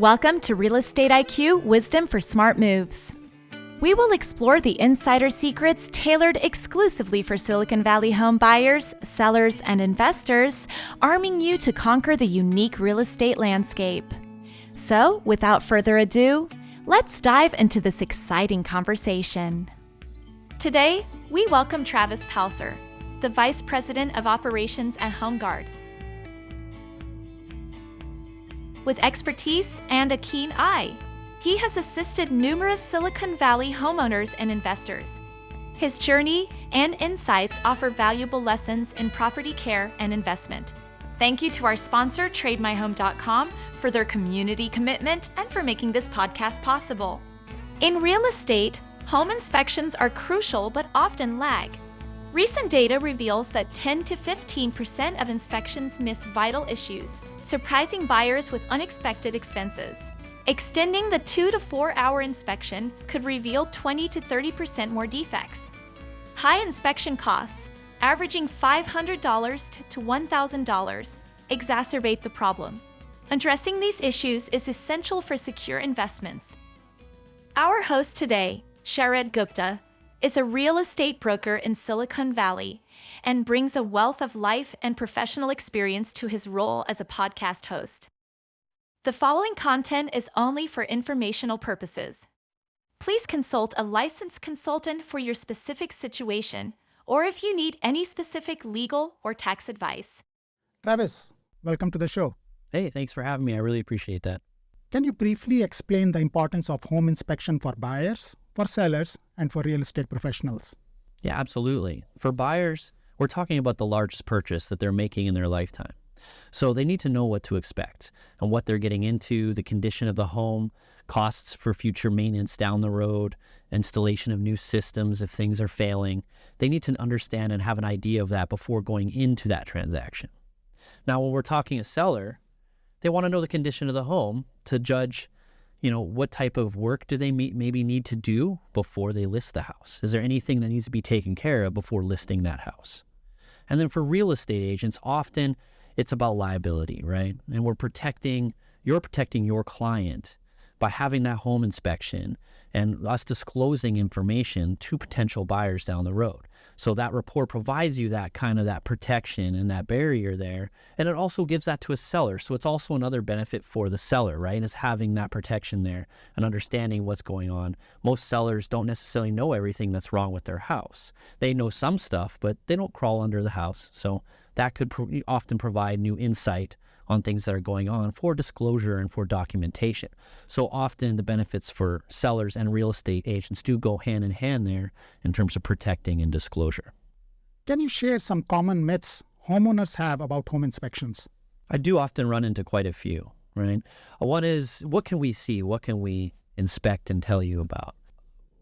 Welcome to Real Estate IQ Wisdom for Smart Moves. We will explore the insider secrets tailored exclusively for Silicon Valley home buyers, sellers, and investors, arming you to conquer the unique real estate landscape. So, without further ado, let's dive into this exciting conversation. Today, we welcome Travis Palser, the Vice President of Operations at HomeGuard. With expertise and a keen eye, he has assisted numerous Silicon Valley homeowners and investors. His journey and insights offer valuable lessons in property care and investment. Thank you to our sponsor, TradeMyHome.com, for their community commitment and for making this podcast possible. In real estate, home inspections are crucial but often lag. Recent data reveals that 10 to 15% of inspections miss vital issues, surprising buyers with unexpected expenses. Extending the 2 to 4 hour inspection could reveal 20 to 30% more defects. High inspection costs, averaging $500 to $1,000, exacerbate the problem. Addressing these issues is essential for secure investments. Our host today, Shared Gupta, is a real estate broker in Silicon Valley and brings a wealth of life and professional experience to his role as a podcast host. The following content is only for informational purposes. Please consult a licensed consultant for your specific situation or if you need any specific legal or tax advice. Travis, welcome to the show. Hey, thanks for having me. I really appreciate that. Can you briefly explain the importance of home inspection for buyers, for sellers, and for real estate professionals? Yeah, absolutely. For buyers, we're talking about the largest purchase that they're making in their lifetime. So they need to know what to expect and what they're getting into, the condition of the home, costs for future maintenance down the road, installation of new systems if things are failing. They need to understand and have an idea of that before going into that transaction. Now, when we're talking a seller, they want to know the condition of the home to judge, what type of work do they maybe need to do before they list the house? Is there anything that needs to be taken care of before listing that house? And then for real estate agents, often it's about liability, right? And you're protecting your client by having that home inspection and us disclosing information to potential buyers down the road. So that report provides you that protection and that barrier there. And it also gives that to a seller. So it's also another benefit for the seller, right? Is having that protection there and understanding what's going on. Most sellers don't necessarily know everything that's wrong with their house. They know some stuff, but they don't crawl under the house. So that could often provide new insight on things that are going on for disclosure and for documentation. So often the benefits for sellers and real estate agents do go hand in hand there in terms of protecting and disclosure. Can you share some common myths homeowners have about home inspections? I do often run into quite a few, right? One is, what can we see? What can we inspect and tell you about?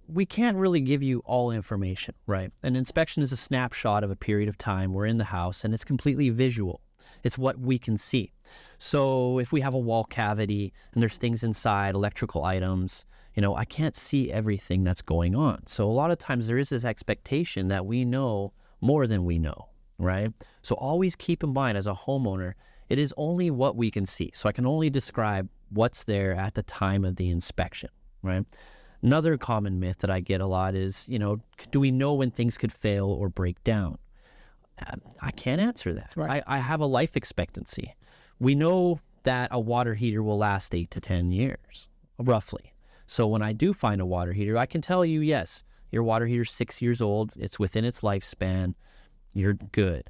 We can't really give you all information, right? An inspection is a snapshot of a period of time we're in the house, and it's completely visual. It's what we can see. So if we have a wall cavity and there's things inside, electrical items, I can't see everything that's going on. So a lot of times there is this expectation that we know more than we know, right? So always keep in mind as a homeowner, it is only what we can see. So I can only describe what's there at the time of the inspection, right? Another common myth that I get a lot is, do we know when things could fail or break down? I can't answer that. Right. I have a life expectancy. We know that a water heater will last 8 to 10 years, roughly. So when I do find a water heater, I can tell you, yes, your water heater's 6 years old. It's within its lifespan. You're good.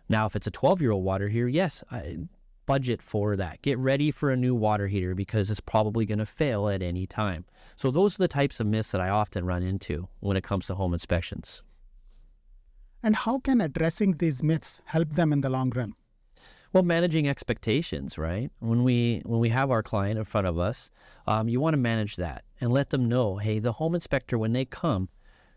Now, if it's a 12-year-old water heater, yes, I budget for that. Get ready for a new water heater because it's probably going to fail at any time. So those are the types of myths that I often run into when it comes to home inspections. And how can addressing these myths help them in the long run? Well, managing expectations, right? When we have our client in front of us, you want to manage that and let them know, hey, the home inspector, when they come,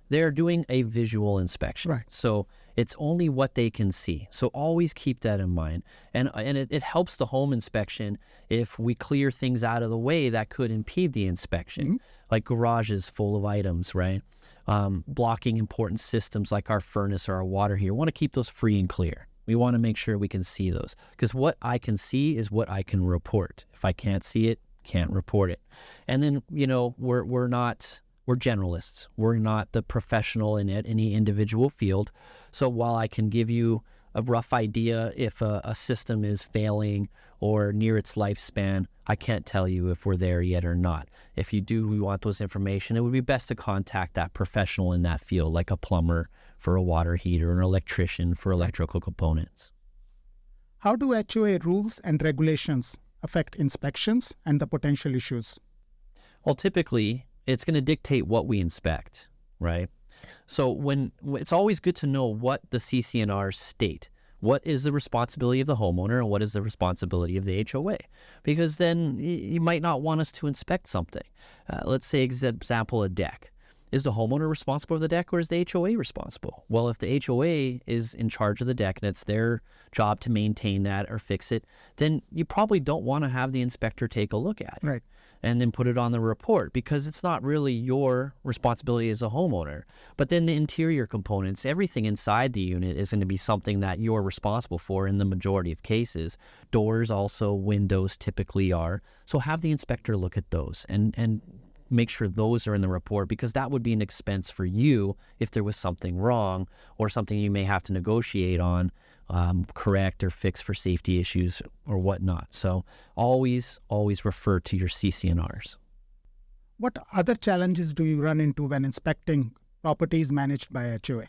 they're doing a visual inspection. Right. So it's only what they can see. So always keep that in mind. And it helps the home inspection if we clear things out of the way that could impede the inspection, like garages full of items, right? Blocking important systems like our furnace or our water heater. We want to keep those free and clear. We want to make sure we can see those because what I can see is what I can report. If I can't see it, can't report it. And then, we're generalists. We're not the professional in any individual field. So while I can give you a rough idea if a system is failing or near its lifespan, I can't tell you if we're there yet or not. If you do, we want those information, it would be best to contact that professional in that field, like a plumber for a water heater, an electrician for electrical components. How do HOA rules and regulations affect inspections and the potential issues? Well, typically, it's going to dictate what we inspect, right? So when it's always good to know what the CC&Rs state. What is the responsibility of the homeowner and what is the responsibility of the HOA? Because then you might not want us to inspect something. Let's say, example, a deck. Is the homeowner responsible for the deck or is the HOA responsible? Well, if the HOA is in charge of the deck and it's their job to maintain that or fix it, then you probably don't want to have the inspector take a look at it. Right. And then put it on the report because it's not really your responsibility as a homeowner. But then the interior components, everything inside the unit is going to be something that you're responsible for in the majority of cases. Doors also, windows typically are. So have the inspector look at those and make sure those are in the report because that would be an expense for you if there was something wrong or something you may have to negotiate on, correct or fix for safety issues or whatnot. So always refer to your CC&Rs. What other challenges do you run into when inspecting properties managed by HOA?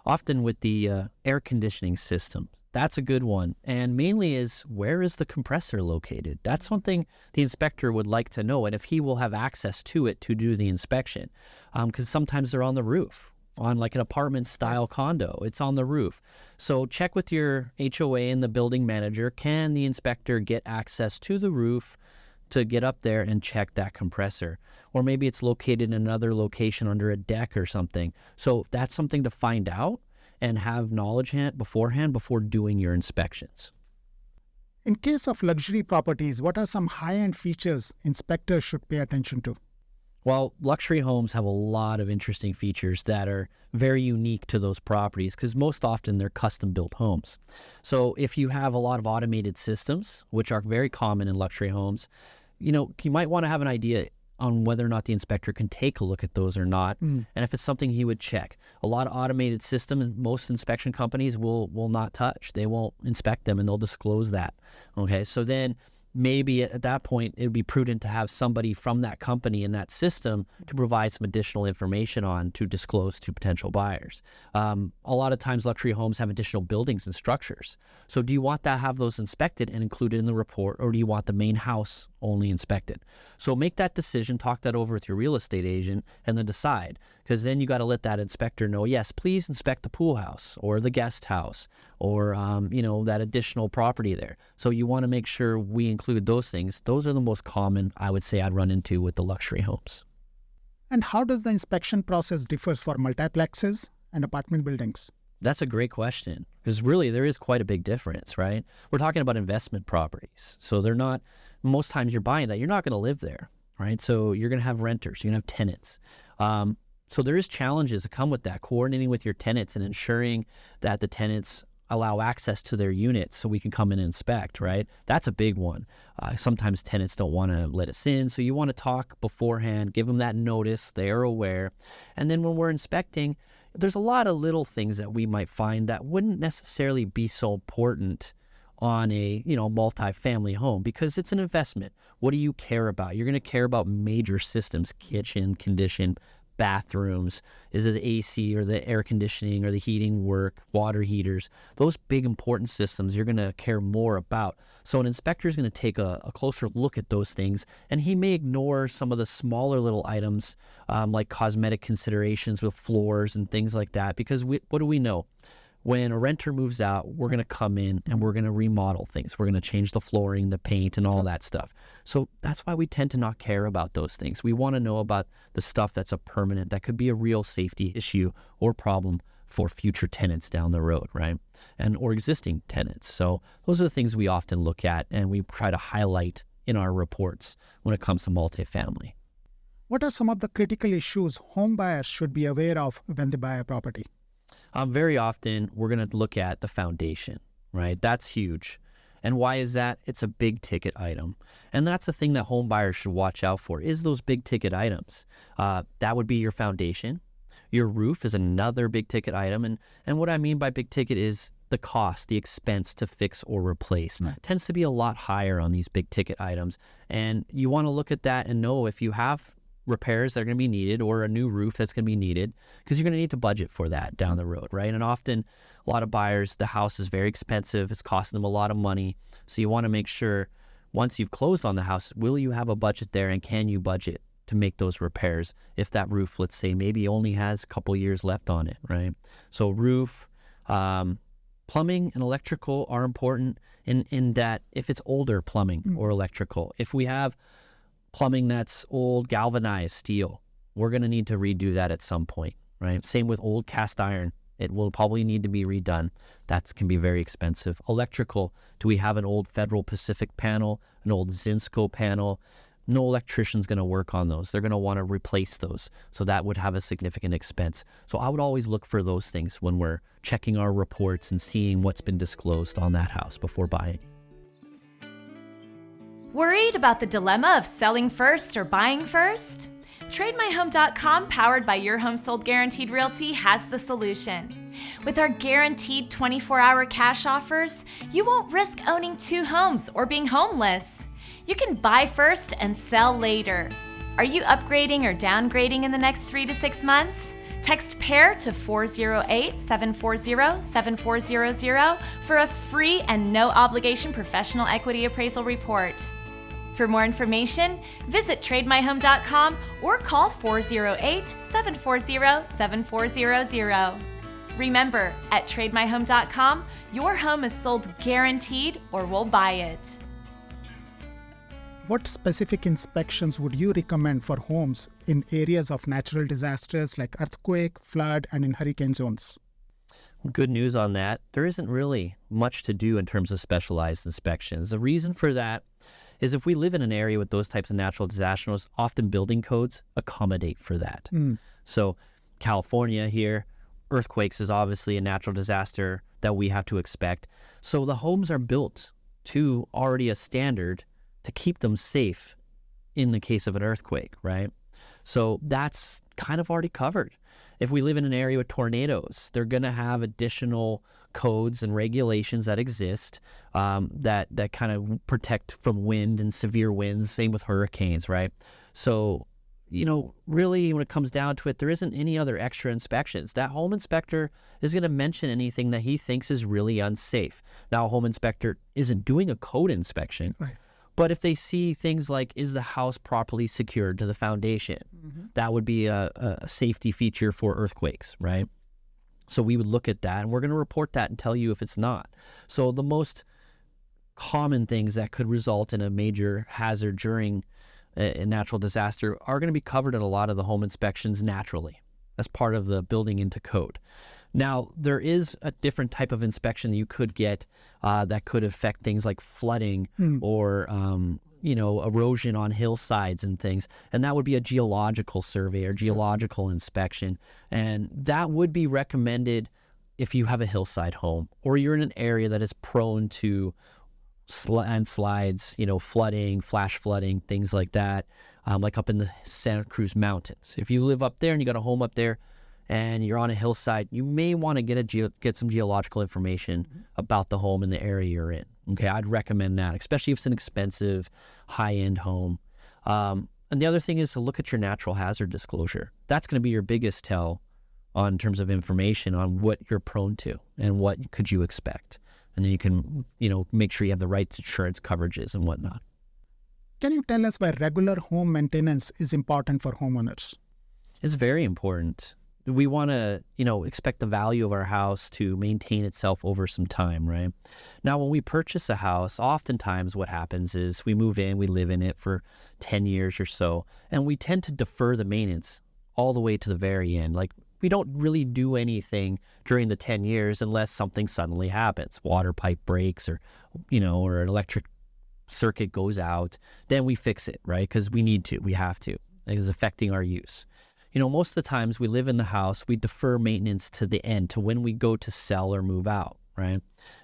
Often with the air conditioning system. That's a good one. And mainly is, where is the compressor located? That's something the inspector would like to know. And if he will have access to it to do the inspection, because sometimes they're on the roof. On like an apartment style condo, it's on the roof. So check with your HOA and the building manager. Can the inspector get access to the roof to get up there and check that compressor? Or maybe it's located in another location under a deck or something. So that's something to find out and have knowledge beforehand before doing your inspections. In case of luxury properties, what are some high-end features inspectors should pay attention to? Well, luxury homes have a lot of interesting features that are very unique to those properties because most often they're custom-built homes. So if you have a lot of automated systems, which are very common in luxury homes, you might want to have an idea on whether or not the inspector can take a look at those or not, and if it's something he would check. A lot of automated systems, most inspection companies will not touch. They won't inspect them, and they'll disclose that. Okay, so then maybe at that point, it would be prudent to have somebody from that company in that system to provide some additional information on to disclose to potential buyers. A lot of times luxury homes have additional buildings and structures. So do you want to have those inspected and included in the report, or do you want the main house only inspected? So make that decision, talk that over with your real estate agent, and then decide. Because then you got to let that inspector know, yes, please inspect the pool house or the guest house or, that additional property there. So you want to make sure we include those things. Those are the most common, I would say, I'd run into with the luxury homes. And how does the inspection process differ for multiplexes and apartment buildings? That's a great question because really there is quite a big difference, right? We're talking about investment properties. So they're not, most times you're buying that, you're not going to live there, right? So you're going to have renters, you're going to have tenants. So there is challenges that come with that, coordinating with your tenants and ensuring that the tenants allow access to their units so we can come in and inspect, right? That's a big one. Sometimes tenants don't want to let us in, so you want to talk beforehand, give them that notice, they are aware. And then when we're inspecting, there's a lot of little things that we might find that wouldn't necessarily be so important on a multi-family home because it's an investment. What do you care about? You're going to care about major systems, kitchen, condition, bathrooms, is it AC or the air conditioning or the heating work, water heaters, those big important systems you're going to care more about. So an inspector is going to take a closer look at those things, and he may ignore some of the smaller little items like cosmetic considerations with floors and things like that because what do we know? When a renter moves out, we're going to come in and we're going to remodel things. We're going to change the flooring, the paint, and all that stuff. So that's why we tend to not care about those things. We want to know about the stuff that's a permanent, that could be a real safety issue or problem for future tenants down the road, right? Or existing tenants. So those are the things we often look at and we try to highlight in our reports when it comes to multifamily. What are some of the critical issues home buyers should be aware of when they buy a property? Very often, we're going to look at the foundation, right? That's huge. And why is that? It's a big ticket item. And that's the thing that home buyers should watch out for, is those big ticket items. That would be your foundation. Your roof is another big ticket item. And what I mean by big ticket is the cost, the expense to fix or replace. Right. Tends to be a lot higher on these big ticket items. And you want to look at that and know if you have repairs that are going to be needed or a new roof that's going to be needed, because you're going to need to budget for that down the road, right? And often a lot of buyers, the house is very expensive. It's costing them a lot of money. So you want to make sure once you've closed on the house, will you have a budget there, and can you budget to make those repairs if that roof, let's say, maybe only has a couple years left on it, right? So roof, plumbing and electrical are important in that if it's older plumbing or electrical. If we have plumbing that's old galvanized steel, we're going to need to redo that at some point, right? Same with old cast iron. It will probably need to be redone. That can be very expensive. Electrical, do we have an old Federal Pacific panel, an old Zinsco panel? No electrician's going to work on those. They're going to want to replace those. So that would have a significant expense. So I would always look for those things when we're checking our reports and seeing what's been disclosed on that house before buying. Worried about the dilemma of selling first or buying first? TradeMyHome.com, powered by Your Home Sold Guaranteed Realty, has the solution. With our guaranteed 24-hour cash offers, you won't risk owning two homes or being homeless. You can buy first and sell later. Are you upgrading or downgrading in the next 3 to 6 months? Text PAIR to 408-740-7400 for a free and no-obligation professional equity appraisal report. For more information, visit TradeMyHome.com or call 408-740-7400. Remember, at TradeMyHome.com, your home is sold guaranteed or we'll buy it. What specific inspections would you recommend for homes in areas of natural disasters like earthquake, flood, and in hurricane zones? Good news on that. There isn't really much to do in terms of specialized inspections. The reason for that is if we live in an area with those types of natural disasters, often building codes accommodate for that. So California here, earthquakes is obviously a natural disaster that we have to expect. So the homes are built to already a standard to keep them safe in the case of an earthquake, right? So that's kind of already covered. If we live in an area with tornadoes, they're going to have additional codes and regulations that exist that kind of protect from wind and severe winds. Same with hurricanes, right? So, really when it comes down to it, there isn't any other extra inspections. That home inspector is going to mention anything that he thinks is really unsafe. Now, a home inspector isn't doing a code inspection. Right. But if they see things like, is the house properly secured to the foundation? That would be a safety feature for earthquakes, right? So we would look at that, and we're going to report that and tell you if it's not. So the most common things that could result in a major hazard during a natural disaster are going to be covered in a lot of the home inspections naturally as part of the building into code. Now, there is a different type of inspection that you could get that could affect things like flooding or, erosion on hillsides and things. And that would be a geological survey or geological inspection. And that would be recommended if you have a hillside home or you're in an area that is prone to landslides, flooding, flash flooding, things like that, like up in the Santa Cruz Mountains. If you live up there and you got a home up there, and you're on a hillside, you may want to get some geological information about the home in the area you're in. Okay, I'd recommend that, especially if it's an expensive, high-end home. And the other thing is to look at your natural hazard disclosure. That's going to be your biggest tell in terms of information on what you're prone to and what could you expect. And then you can, make sure you have the right insurance coverages and whatnot. Can you tell us why regular home maintenance is important for homeowners? It's very important. We want to, expect the value of our house to maintain itself over some time, right? Now, when we purchase a house, oftentimes what happens is we move in, we live in it for 10 years or so, and we tend to defer the maintenance all the way to the very end. Like, we don't really do anything during the 10 years unless something suddenly happens. Water pipe breaks or an electric circuit goes out. Then we fix it, right? Because we need to, we have to. It's affecting our use. Most of the times we live in the house, we defer maintenance to the end, to when we go to sell or move out, right?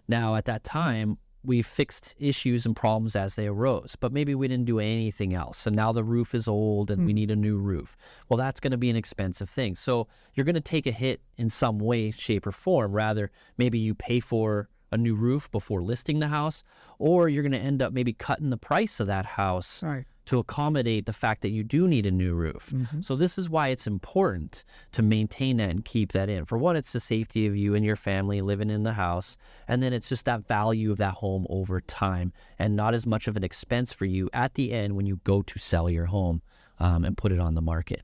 Now, at that time, we fixed issues and problems as they arose, but maybe we didn't do anything else. And now the roof is old and we need a new roof. Well, that's going to be an expensive thing. So you're going to take a hit in some way, shape, or form. Rather, maybe you pay for a new roof before listing the house, or you're going to end up maybe cutting the price of that house to accommodate the fact that you do need a new roof. So this is why it's important to maintain that and keep that in. For one, it's the safety of you and your family living in the house. And then it's just that value of that home over time and not as much of an expense for you at the end when you go to sell your home and put it on the market.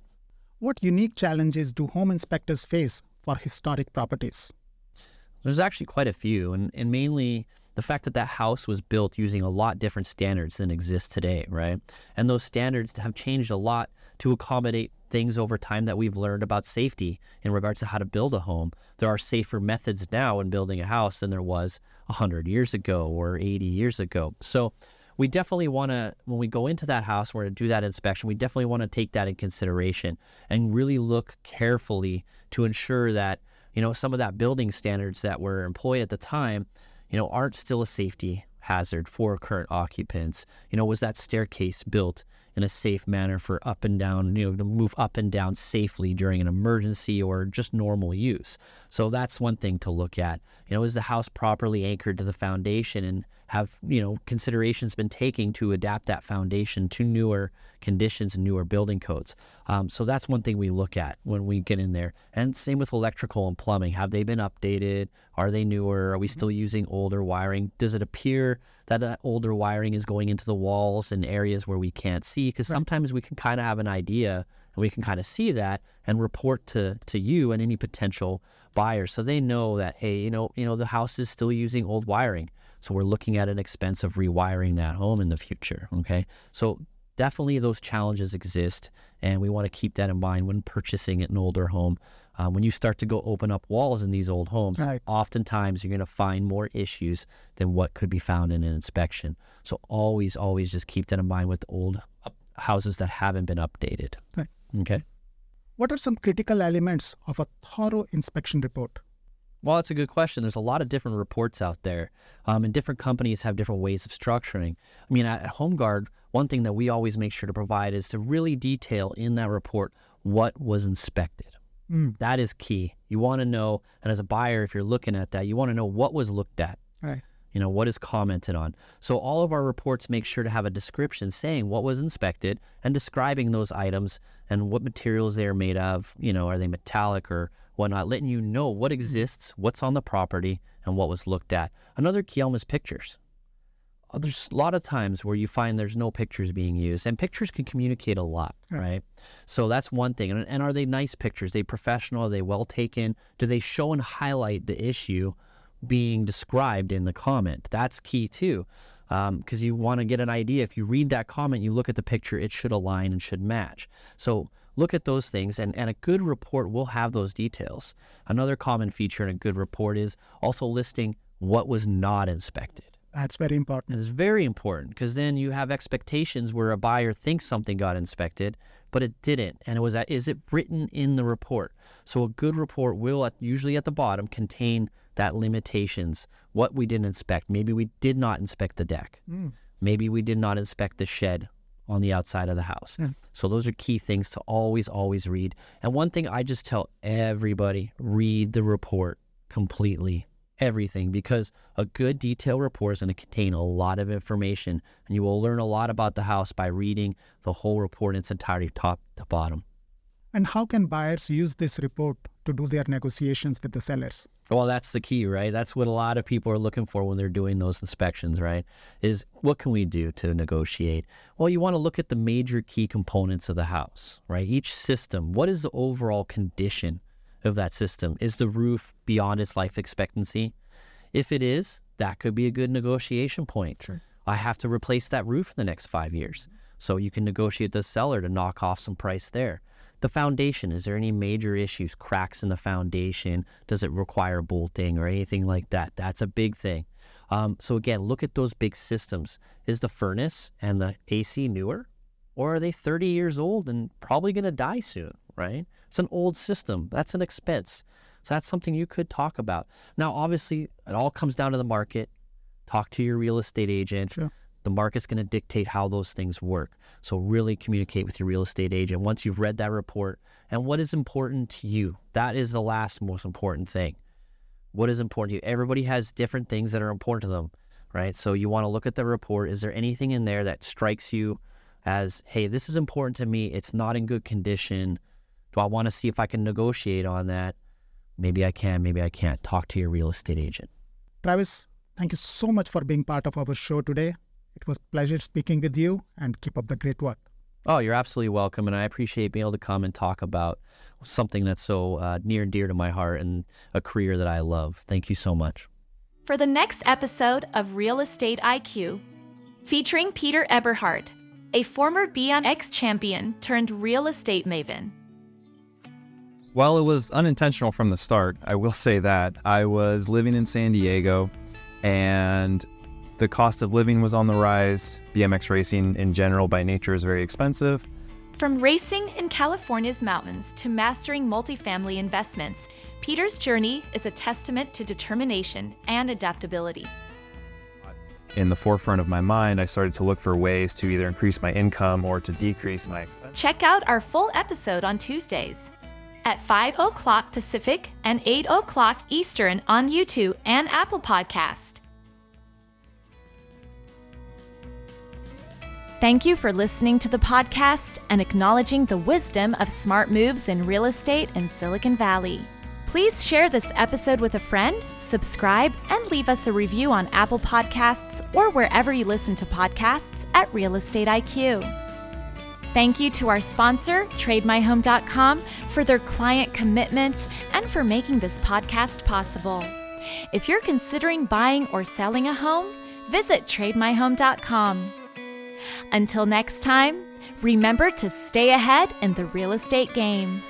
What unique challenges do home inspectors face for historic properties? There's actually quite a few, and mainly the fact that that house was built using a lot different standards than exist today, right? And those standards have changed a lot to accommodate things over time that we've learned about safety in regards to how to build a home. There are safer methods now in building a house than there was 100 years ago or 80 years ago. So we definitely want to, when we go into that house, we're going to do that inspection, we definitely want to take that in consideration and really look carefully to ensure that, you know, some of that building standards that were employed at the time, you know, aren't still a safety hazard for current occupants. You know, was that staircase built in a safe manner for up and down, you know, to move up and down safely during an emergency or just normal use? So that's one thing to look at. You know, is the house properly anchored to the foundation, and have, you know, considerations been taken to adapt that foundation to newer conditions and newer building codes? So that's one thing we look at when we get in there. And same with electrical and plumbing. Have they been updated? Are they newer? Are we still using older wiring? Does it appear that older wiring is going into the walls in areas where we can't see? Because sometimes we can kind of have an idea and we can kind of see that and report to you and any potential buyers, so they know that, hey, you know, the house is still using old wiring. So we're looking at an expense of rewiring that home in the future, okay? So definitely those challenges exist, and we want to keep that in mind when purchasing an older home. When you start to go open up walls in these old homes, oftentimes you're going to find more issues than what could be found in an inspection. So always just keep that in mind with old houses that haven't been updated, okay? What are some critical elements of a thorough inspection report? Well, that's a good question. There's a lot of different reports out there, and different companies have different ways of structuring. I mean, at HomeGuard, one thing that we always make sure to provide is to really detail in that report what was inspected. That is key. You want to know, and as a buyer, if you're looking at that, you want to know what was looked at. You know, what is commented on. So all of our reports make sure to have a description saying what was inspected and describing those items and what materials they are made of. You know, are they metallic or whatnot, letting you know what exists, what's on the property, and what was looked at. Another key element is pictures. There's a lot of times where you find there's no pictures being used, and pictures can communicate a lot, right? So that's one thing. And are they nice pictures? Are they professional? Are they well taken? Do they show and highlight the issue being described in the comment? That's key too, because you want to get an idea. If you read that comment, you look at the picture, it should align and should match. So look at those things, and a good report will have those details. Another common feature in a good report is also listing what was not inspected. That's very important. It's very important, because then you have expectations where a buyer thinks something got inspected, but it didn't. And is it written in the report? So a good report will, usually at the bottom, contain that limitations, what we didn't inspect. Maybe we did not inspect the deck. Maybe we did not inspect the shed on the outside of the house. So those are key things to always read. And one thing I just tell everybody, read the report completely, everything, because a good detailed report is going to contain a lot of information, and you will learn a lot about the house by reading the whole report in its entirety, top to bottom. And how can buyers use this report to do their negotiations with the sellers? Well, that's the key, right? That's what a lot of people are looking for when they're doing those inspections, right? Is what can we do to negotiate? Well, you want to look at the major key components of the house, right? Each system, what is the overall condition of that system? Is the roof beyond its life expectancy? If it is, that could be a good negotiation point. I have to replace that roof in the next 5 years. So you can negotiate with the seller to knock off some price there. The foundation, is there any major issues, cracks in the foundation? Does it require bolting or anything like that? That's a big thing. So again, look at those big systems. Is the furnace and the AC newer? Or are they 30 years old and probably going to die soon, right? It's an old system. That's an expense. So that's something you could talk about. Now, obviously, it all comes down to the market. Talk to your real estate agent. Sure. The market's going to dictate how those things work. So really communicate with your real estate agent once you've read that report. And what is important to you? That is the last most important thing. What is important to you? Everybody has different things that are important to them, right? So you want to look at the report. Is there anything in there that strikes you as, hey, this is important to me. It's not in good condition. Do I want to see if I can negotiate on that? Maybe I can, maybe I can't. Talk to your real estate agent. Travis, thank you so much for being part of our show today. It was a pleasure speaking with you, and keep up the great work. Oh, you're absolutely welcome. And I appreciate being able to come and talk about something that's so near and dear to my heart and a career that I love. Thank you so much. For the next episode of Real Estate IQ, featuring Peter Eberhardt, a former BMX champion turned real estate maven. While it was unintentional from the start, I will say that I was living in San Diego and the cost of living was on the rise. BMX racing in general by nature is very expensive. From racing in California's mountains to mastering multifamily investments, Peter's journey is a testament to determination and adaptability. In the forefront of my mind, I started to look for ways to either increase my income or to decrease my expenses. Check out our full episode on Tuesdays at 5 o'clock Pacific and 8 o'clock Eastern on YouTube and Apple Podcast. Thank you for listening to the podcast and acknowledging the wisdom of smart moves in real estate in Silicon Valley. Please share this episode with a friend, subscribe, and leave us a review on Apple Podcasts or wherever you listen to podcasts at Real Estate IQ. Thank you to our sponsor, TradeMyHome.com, for their client commitment and for making this podcast possible. If you're considering buying or selling a home, visit TradeMyHome.com. Until next time, remember to stay ahead in the real estate game.